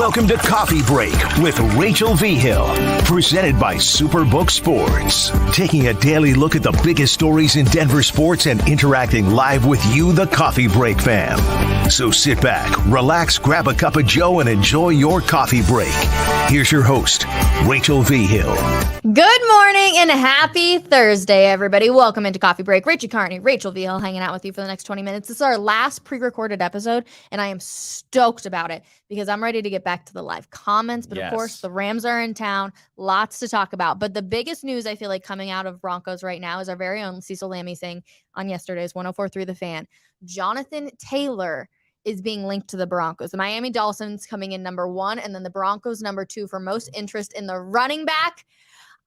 Welcome to Coffee Break with Rachel V. Hill, presented by Superbook Sports. Taking a daily look at the biggest stories in Denver sports and interacting live with you, the Coffee Break fam. So sit back, relax, grab a cup of joe, and enjoy your coffee break. Here's your host, Rachel V. Hill. Good morning and happy Thursday, everybody. Welcome into Coffee Break. Rachel Carney, Rachel V. Hill hanging out with you for the next 20 minutes. This is our last pre-recorded episode, and I am stoked about it because I'm ready to get back to the live comments. But of course, the Rams are in town. Lots to talk about. But the biggest news I feel like coming out of Broncos right now is our very own Cecil Lammey saying on yesterday's 104.3 The Fan, Jonathan Taylor is being linked to the Broncos. The Miami Dolphins coming in number 1, and then the Broncos number 2 for most interest in the running back.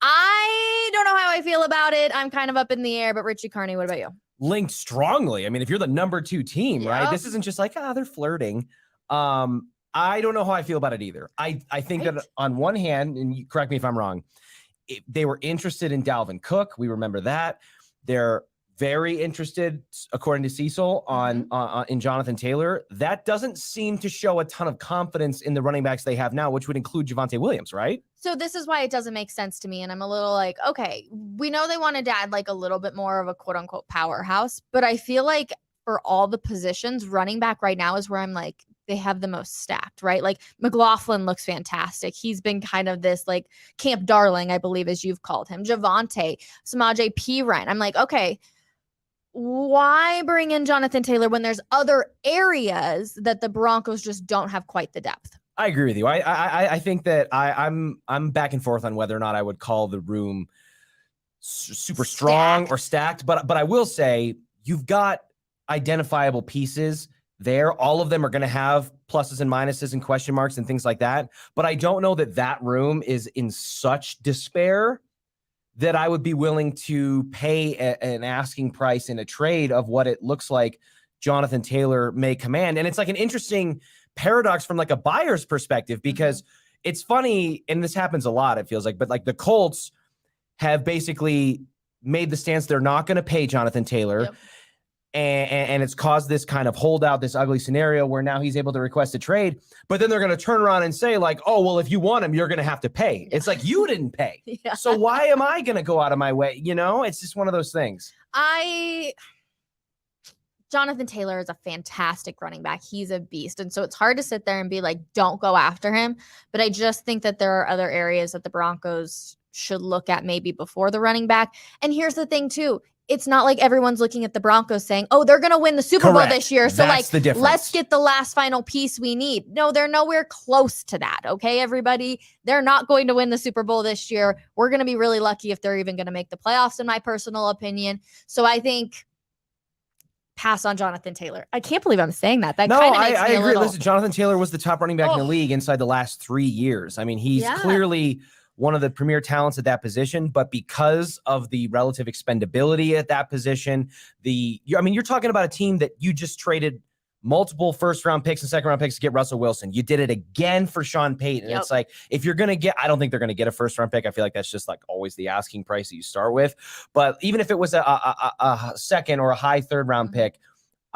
I don't know how I feel about it. I'm kind of up in the air, but Richie Carney, what about you? Linked strongly. I mean, if you're the number 2 team, right? This isn't just like, they're flirting. I don't know how I feel about it either. I think that on one hand, and you correct me if I'm wrong, they were interested in Dalvin Cook. We remember that. They're very interested, according to Cecil, in Jonathan Taylor. That doesn't seem to show a ton of confidence in the running backs they have now, which would include Javonte Williams, right? So this is why it doesn't make sense to me. And I'm a little like, okay, we know they wanted to add like a little bit more of a quote unquote powerhouse, but I feel like for all the positions, running back right now is where I'm like, they have the most stacked, right? Like McLaughlin looks fantastic. He's been kind of this like camp darling, I believe, as you've called him. Javonte, Samaje Perine. I'm like, okay, why bring in Jonathan Taylor when there's other areas that the Broncos just don't have quite the depth? I agree with you. I think that I'm back and forth on whether or not I would call the room super strong or stacked. But I will say you've got identifiable pieces there. All of them are going to have pluses and minuses and question marks and things like that. But I don't know that room is in such despair that I would be willing to pay an asking price in a trade of what it looks like Jonathan Taylor may command. And it's like an interesting paradox from like a buyer's perspective, because it's funny, and this happens a lot, it feels like, but like the Colts have basically made the stance they're not going to pay Jonathan Taylor. Yep. And it's caused this kind of holdout, this ugly scenario where now he's able to request a trade, but then they're going to turn around and say like, oh, well, if you want him, you're going to have to pay. It's like, you didn't pay. So why am I going to go out of my way? You know, it's just one of those things. Jonathan Taylor is a fantastic running back. He's a beast. And so it's hard to sit there and be like, don't go after him. But I just think that there are other areas that the Broncos should look at maybe before the running back. And here's the thing too. It's not like everyone's looking at the Broncos saying, oh, they're going to win the Super Bowl this year. So that's like, let's get the last final piece we need. No, they're nowhere close to that. Okay, everybody, they're not going to win the Super Bowl this year. We're going to be really lucky if they're even going to make the playoffs, in my personal opinion. So I think pass on Jonathan Taylor. I can't believe I'm saying that. That kind of makes me I agree. Little... Listen, Jonathan Taylor was the top running back in the league inside the last 3 years. I mean, he's clearly one of the premier talents at that position, but because of the relative expendability at that position, you're talking about a team that you just traded multiple first-round picks and second-round picks to get Russell Wilson. You did it again for Sean Payton. It's like, if you're going to get, I don't think they're going to get a first-round pick. I feel like that's just like always the asking price that you start with. But even if it was a second or a high third-round pick,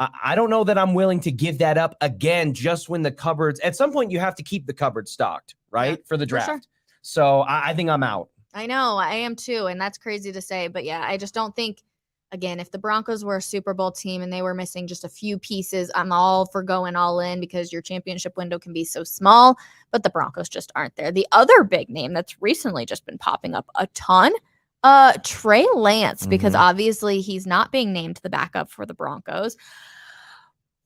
I don't know that I'm willing to give that up again just when the cupboards, at some point you have to keep the cupboard stocked, right, for the draft. For sure. So I think I'm out. I know, I am too, and that's crazy to say. But yeah, I just don't think, again, if the Broncos were a Super Bowl team and they were missing just a few pieces, I'm all for going all in because your championship window can be so small, but the Broncos just aren't there. The other big name that's recently just been popping up a ton, Trey Lance, because obviously he's not being named the backup for the Broncos.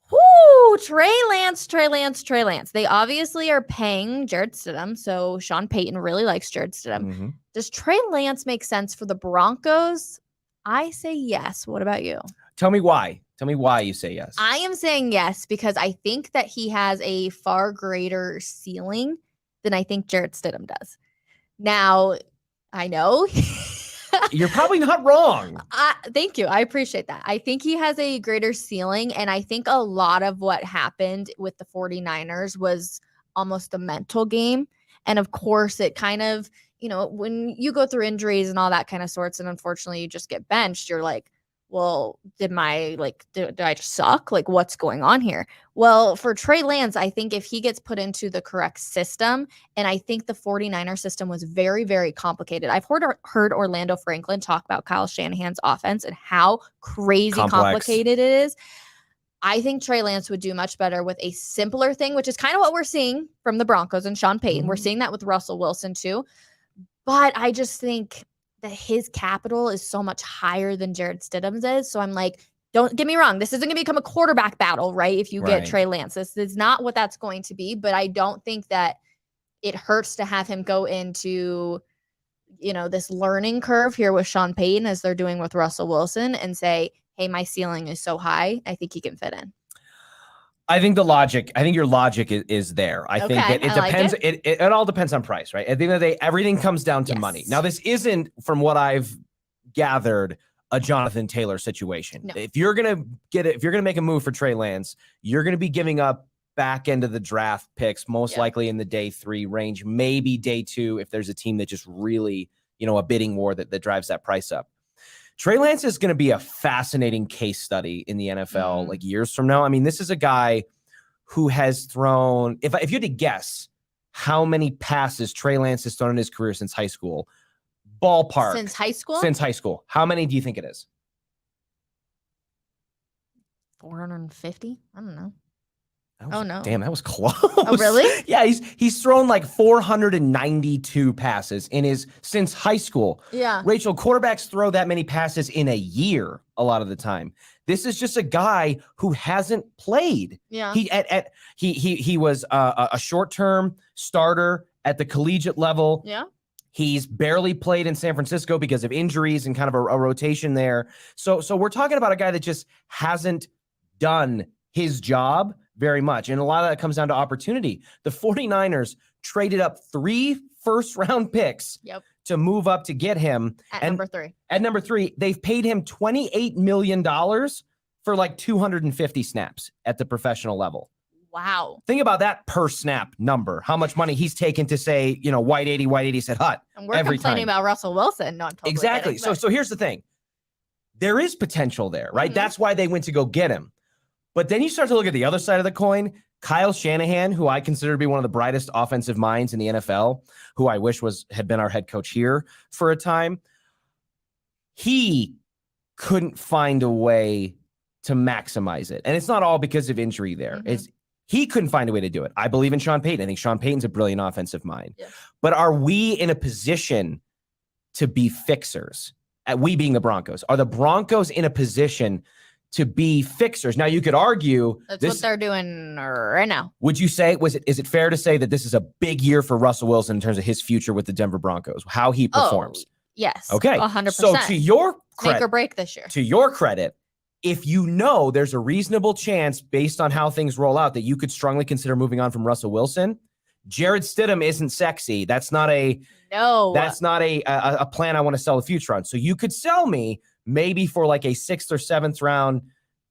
Whoo, Trey Lance. They obviously are paying Jarrett Stidham, so Sean Payton really likes Jarrett Stidham. Does Trey Lance make sense for the Broncos? I say yes. What about you? Tell me why. Tell me why you say yes. I am saying yes because I think that he has a far greater ceiling than I think Jarrett Stidham does. Now, I know you're probably not wrong. Thank you. I appreciate that. I think he has a greater ceiling. And I think a lot of what happened with the 49ers was almost a mental game. And of course, it kind of, when you go through injuries and all that kind of sorts, and unfortunately you just get benched, you're like, well, did I just suck? Like, what's going on here? Well, for Trey Lance, I think if he gets put into the correct system, and I think the 49er system was very, very complicated. I've heard Orlando Franklin talk about Kyle Shanahan's offense and how crazy complicated it is. I think Trey Lance would do much better with a simpler thing, which is kind of what we're seeing from the Broncos and Sean Payton. We're seeing that with Russell Wilson too. But I just think that his capital is so much higher than Jared Stidham's is. So I'm like, don't get me wrong. This isn't going to become a quarterback battle, right? If you get Trey Lance, this is not what that's going to be. But I don't think that it hurts to have him go into, this learning curve here with Sean Payton as they're doing with Russell Wilson and say, hey, my ceiling is so high. I think he can fit in. I think your logic is there. I think it depends. Like it all depends on price, right? At the end of the day, everything comes down to money. Now, this isn't, from what I've gathered, a Jonathan Taylor situation. No. If you're going to make a move for Trey Lance, you're going to be giving up back end of the draft picks, most likely in the day 3 range, maybe day 2, if there's a team that just really, a bidding war that drives that price up. Trey Lance is going to be a fascinating case study in the NFL like years from now. I mean, this is a guy who has thrown, if you had to guess how many passes Trey Lance has thrown in his career since high school, ballpark. Since high school? Since high school. How many do you think it is? 450? I don't know. No. Damn, that was close. Oh, really? Yeah, he's thrown like 492 passes since high school. Yeah. Rachel, quarterbacks throw that many passes in a year a lot of the time. This is just a guy who hasn't played. Yeah. He was a short-term starter at the collegiate level. Yeah. He's barely played in San Francisco because of injuries and kind of a rotation there. So we're talking about a guy that just hasn't done his job very much. And a lot of that comes down to opportunity. The 49ers traded up 3 first-round picks to move up to get him. Number 3. At number 3, they've paid him $28 million for like 250 snaps at the professional level. Wow. Think about that per snap number. How much money he's taken to say, White 80 said hut. And we're complaining about Russell Wilson. No, I'm totally exactly. Kidding, so here's the thing. There is potential there, right? That's why they went to go get him. But then you start to look at the other side of the coin. Kyle Shanahan, who I consider to be one of the brightest offensive minds in the NFL, who I wish had been our head coach here for a time, he couldn't find a way to maximize it. And it's not all because of injury there. He couldn't find a way to do it. I believe in Sean Payton. I think Sean Payton's a brilliant offensive mind. Yeah. But are we in a position to be fixers? We being the Broncos. Are the Broncos in a position to be fixers? Now, you could argue that's what they're doing right now. Would you say, is it fair to say that this is a big year for Russell Wilson in terms of his future with the Denver Broncos, how he performs? Yes. Okay. 100%. So to your credit, make or break this year. To your credit, if there's a reasonable chance based on how things roll out that you could strongly consider moving on from Russell Wilson, Jared Stidham isn't sexy. That's not a plan I want to sell the future on. So you could sell me maybe for like a 6th or 7th round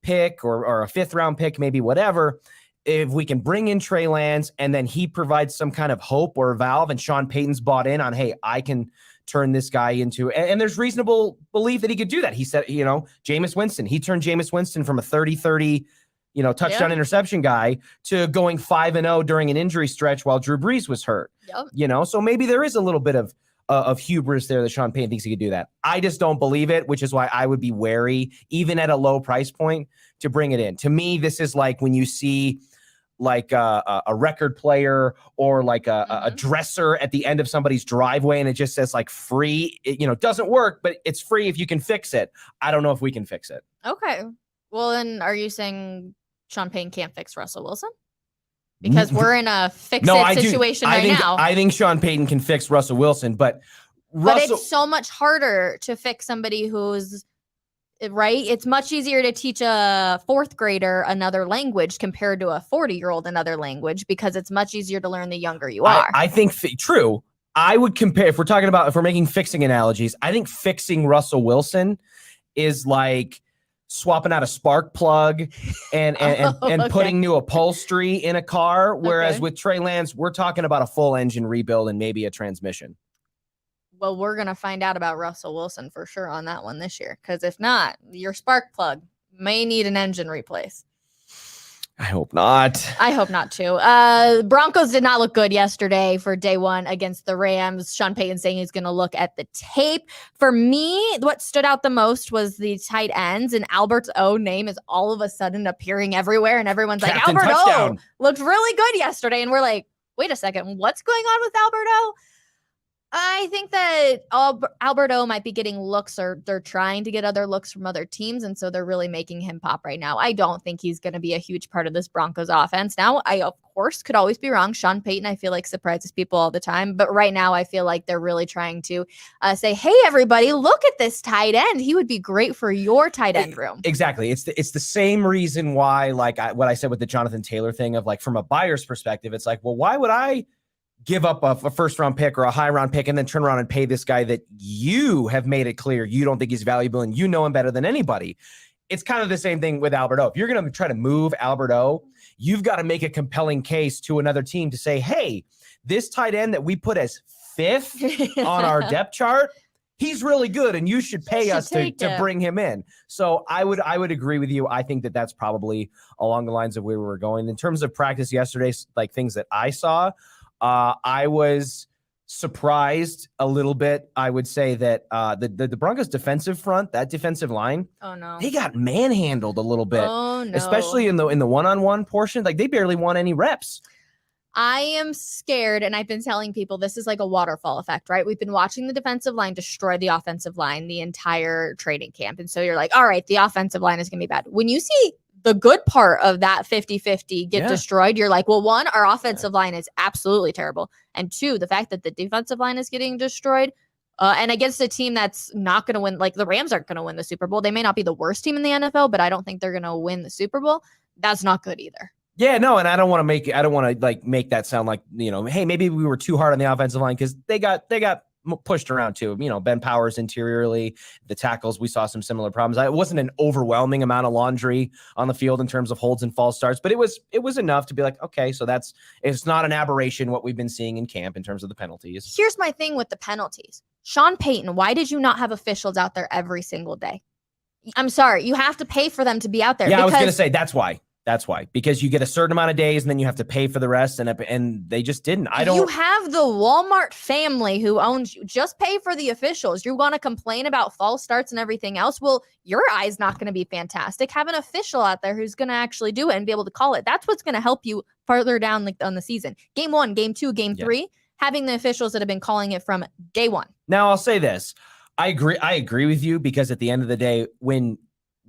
pick or a 5th round pick, maybe whatever, if we can bring in Trey Lance and then he provides some kind of hope or valve and Sean Payton's bought in on, hey, I can turn this guy into, and there's reasonable belief that he could do that. He said, Jameis Winston, he turned Jameis Winston from a 30-30, touchdown interception guy to going 5-0 during an injury stretch while Drew Brees was hurt. Yep. So maybe there is a little bit of hubris there that Sean Payton thinks he could do that. I just don't believe it, which is why I would be wary, even at a low price point, to bring it in. To me, this is like when you see like a record player or like a dresser at the end of somebody's driveway and it just says like free. It doesn't work, but it's free if you can fix it. I don't know if we can fix it. Okay. Well, then are you saying Sean Payton can't fix Russell Wilson? Because we're in a fix-it situation now. I think Sean Payton can fix Russell Wilson, but it's so much harder to fix somebody who's, right? It's much easier to teach a 4th grader another language compared to a 40-year-old another language because it's much easier to learn the younger you are. I think, true. I would compare, if we're making fixing analogies, I think fixing Russell Wilson is like swapping out a spark plug and putting new upholstery in a car. Whereas with Trey Lance, we're talking about a full engine rebuild and maybe a transmission. Well, we're going to find out about Russell Wilson for sure on that one this year. Because if not, your spark plug may need an engine replace. I hope not. I hope not too. Broncos did not look good yesterday for day one against the Rams. Sean Payton saying he's going to look at the tape. For me, what stood out the most was the tight ends, and Albert's O name is all of a sudden appearing everywhere, and everyone's Captain like, Albert touchdown. O looked really good yesterday, and we're like, wait a second, what's going on with Albert O? I think that Albert O might be getting looks, or they're trying to get other looks from other teams, and so they're really making him pop right now. I don't think he's going to be a huge part of this Broncos offense. Now, I, of course, could always be wrong. Sean Payton, I feel like, surprises people all the time, but right now I feel like they're really trying to say, hey, everybody, look at this tight end. He would be great for your tight end room. Exactly. It's the same reason why, like what I said with the Jonathan Taylor thing of like, from a buyer's perspective, it's like, well, why would I give up a first round pick or a high round pick and then turn around and pay this guy that you have made it clear you don't think he's valuable and you know him better than anybody? It's kind of the same thing with Albert O. If you're going to try to move Albert O, you've got to make a compelling case to another team to say, hey, this tight end that we put as fifth on our depth chart, he's really good and you should pay us to bring him in. So I would agree with you. I think that that's probably along the lines of where we were going. In terms of practice yesterday, like things that I saw, I was surprised a little bit. I would say that the Broncos defensive front, that defensive line, they got manhandled a little bit, especially in the one-on-one portion. Like they barely won any reps. I am scared, and I've been telling people this is like a waterfall effect, right? We've been watching the defensive line destroy the offensive line the entire training camp. And so you're like, all right, the offensive line is going to be bad. When you see the good part of that 50-50 get destroyed, you're like, well, one, our offensive line is absolutely terrible. And two, the fact that the defensive line is getting destroyed, and against a team that's not going to win, like the Rams aren't going to win the Super Bowl. They may not be the worst team in the NFL, but I don't think they're going to win the Super Bowl. That's not good either. Yeah, no, and I don't want to make that sound like, hey, maybe we were too hard on the offensive line, because they got pushed around too. Ben Powers interiorly, the tackles, we saw some similar problems. It wasn't an overwhelming amount of laundry on the field in terms of holds and false starts, but it was enough to be like, okay, so it's not an aberration what we've been seeing in camp in terms of the penalties. Here's my thing with the penalties. Sean Payton, why did you not have officials out there every single day? I'm sorry, you have to pay for them to be out there. Yeah, I was going to say that's why. That's why, because you get a certain amount of days and then you have to pay for the rest, and they just didn't. You have the Walmart family who owns you. Just pay for the officials. You want to complain about false starts and everything else? Well, your eye's not going to be fantastic. Have an official out there who's going to actually do it and be able to call it. That's what's going to help you further down on the season. Game 1, game 2, game 3, having the officials that have been calling it from day 1. Now, I'll say this. I agree with you, because at the end of the day, when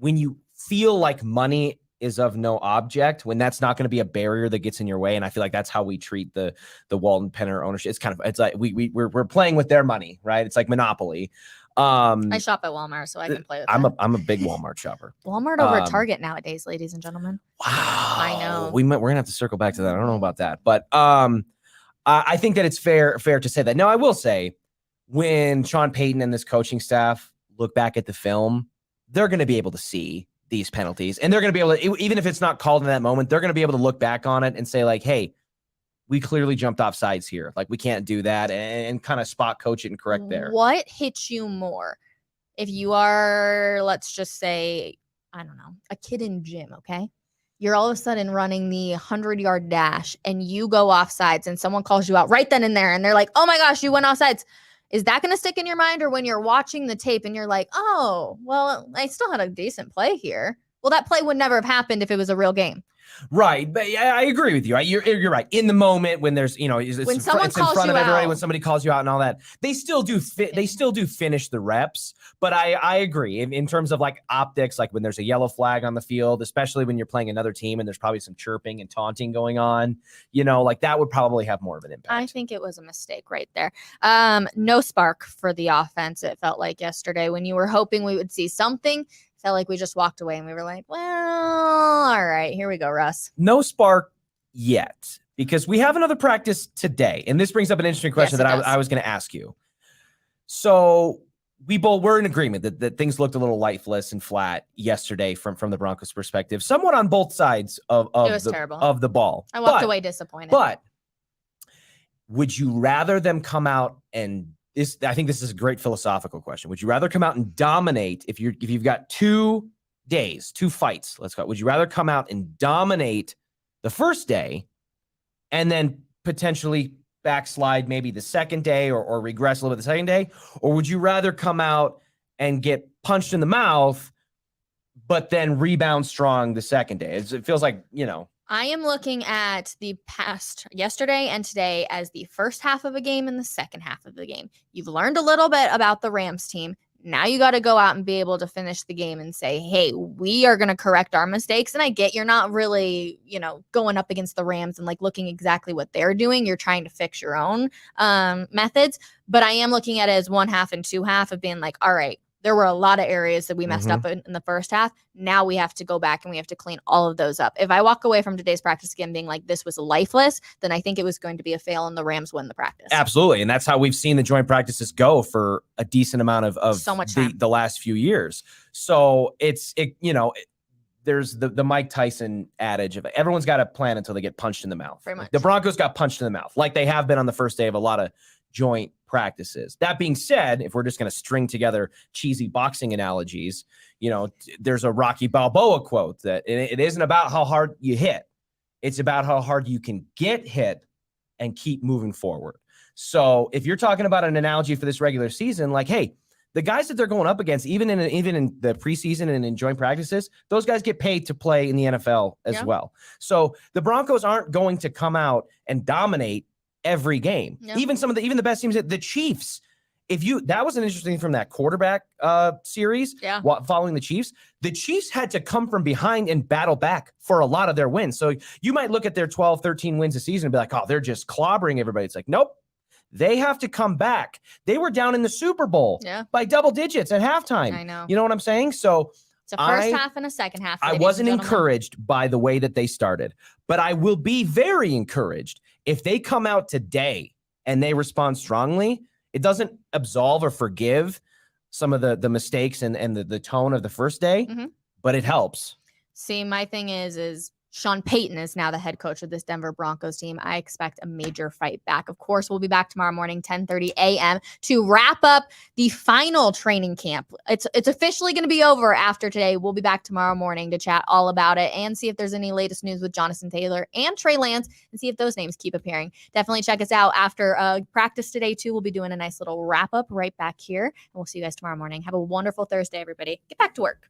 you feel like money is of no object, when that's not going to be a barrier that gets in your way. And I feel like that's how we treat the Walton Penner ownership. It's like we're playing with their money, right? It's like Monopoly. I shop at Walmart, so I can play with I'm a big Walmart shopper. Walmart over Target nowadays, ladies and gentlemen. Wow. I know. We're going to have to circle back to that. I don't know about that, but I think that it's fair to say that. Now, I will say, when Sean Payton and this coaching staff look back at the film, they're going to be able to see these penalties, and they're going to be able to, even if it's not called in that moment, they're going to be able to look back on it and say like, hey, we clearly jumped off sides here. Like, we can't do that, and kind of spot coach it and correct there. What hits you more if you are, let's just say, I don't know, a kid in gym, okay? You're all of a sudden running the 100-yard dash and you go off sides and someone calls you out right then and there and they're like, oh my gosh, you went off sides. Is that going to stick in your mind? Or when you're watching the tape and you're like, oh, well, I still had a decent play here. Well, that play would never have happened if it was a real game. Right. But yeah, I agree with you. You're right. In the moment when there's, when someone calls you out, everybody, when somebody calls you out and all that, they still do finish the reps. But I agree in terms of like optics, like when there's a yellow flag on the field, especially when you're playing another team and there's probably some chirping and taunting going on, like that would probably have more of an impact. I think it was a mistake right there. No spark for the offense. It felt like yesterday when you were hoping we would see something. Felt like we just walked away and we were like, well, all right, here we go, Russ. No spark yet, because we have another practice today. And this brings up an interesting question that I was going to ask you. So we're in agreement that things looked a little lifeless and flat yesterday from the Broncos perspective, somewhat on both sides of the ball. I walked away disappointed. But would you rather them come out and I think this is a great philosophical question. Would you rather come out and dominate if you've got 2 days, 2 fights, let's go. Would you rather come out and dominate the first day and then potentially backslide maybe the second day or regress a little bit the second day? Or would you rather come out and get punched in the mouth, but then rebound strong the second day? It feels like, I am looking at the past yesterday and today as the first half of a game and the second half of the game. You've learned a little bit about the Rams team. Now you got to go out and be able to finish the game and say, hey, we are going to correct our mistakes. And I get you're not really, going up against the Rams and like looking exactly what they're doing. You're trying to fix your own methods. But I am looking at it as 1 half and 2 half of being like, all right, there were a lot of areas that we messed up in the first half. Now we have to go back and we have to clean all of those up. If I walk away from today's practice again being like, this was lifeless, then I think it was going to be a fail and the Rams win the practice. Absolutely. And that's how we've seen the joint practices go for a decent amount of so much time. The last few years. So there's the Mike Tyson adage of everyone's got a plan until they get punched in the mouth. Very much. The Broncos got punched in the mouth like they have been on the first day of a lot of joint practices. That being said, if we're just going to string together cheesy boxing analogies, there's a Rocky Balboa quote that it isn't about how hard you hit. It's about how hard you can get hit and keep moving forward. So if you're talking about an analogy for this regular season, like, hey, the guys that they're going up against, even in the preseason and in joint practices, those guys get paid to play in the NFL as well. So the Broncos aren't going to come out and dominate every game. Yep. Even the best teams, the Chiefs. That was an interesting thing from that quarterback series. Yeah. Following the Chiefs had to come from behind and battle back for a lot of their wins. So you might look at their 12, 13 wins a season and be like, oh, they're just clobbering everybody. It's like, nope. They have to come back. They were down in the Super Bowl by double digits at halftime. I know. You know what I'm saying? So it's a first half and a second half. I wasn't encouraged by the way that they started, but I will be very encouraged if they come out today and they respond strongly. It doesn't absolve or forgive some of the mistakes and the tone of the first day, but it helps. See, my thing is Sean Payton is now the head coach of this Denver Broncos team. I expect a major fight back. Of course, we'll be back tomorrow morning, 10:30 a.m. to wrap up the final training camp. It's officially going to be over after today. We'll be back tomorrow morning to chat all about it and see if there's any latest news with Jonathan Taylor and Trey Lance and see if those names keep appearing. Definitely check us out after practice today, too. We'll be doing a nice little wrap up right back here. And we'll see you guys tomorrow morning. Have a wonderful Thursday, everybody. Get back to work.